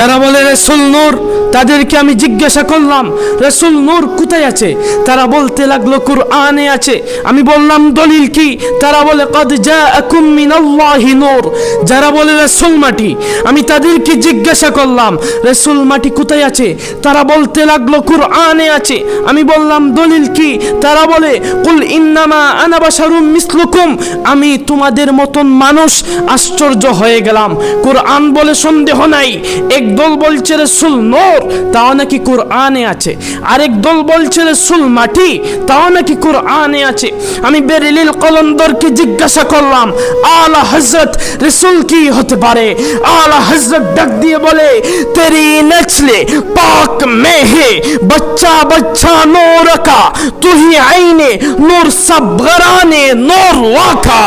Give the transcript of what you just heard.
তারা বলে রাসূল নূর, তাদেরকে আমি জিজ্ঞাসা করলাম রাসূল নূর কোথায় আছে? তারা বলতে লাগলো কুরআনে আছে। আমি বললাম দলিল কি? তারা বলে কদ জাআকুম মিনাল্লাহি নূর। যারা বলে রাসূল মাটি, আমি তাদেরকে জিজ্ঞাসা করলাম রাসূল মাটি কোথায় আছে? তারা বলতে লাগলো কুরআনে আছে। আমি বললাম দলিল কি? তারা বলে কুল ইন্নামা আনা বাশারুম মিসলুকুম, আমি তোমাদের মতন মানুষ। আশ্চর্য হয়ে গেলাম। কুরআন বলে সন্দেহ নাই। একদল বলছে রাসূল নূর, তাও নাকি কুরআনে আছে। আরেক দল বলছে রাসূল মাটি, তাও নাকি কুরআনে আছে। আমি বেরিলিল কলন্দরকে জিজ্ঞাসা করলাম আলা হযরত রাসূল কি হতে পারে? আলা হযরত ডাক দিয়ে বলে তেরি নচলে পাক में है बच्चा बच्चा नूर का, तू ही आईने नूर सब घराने नूर वाका।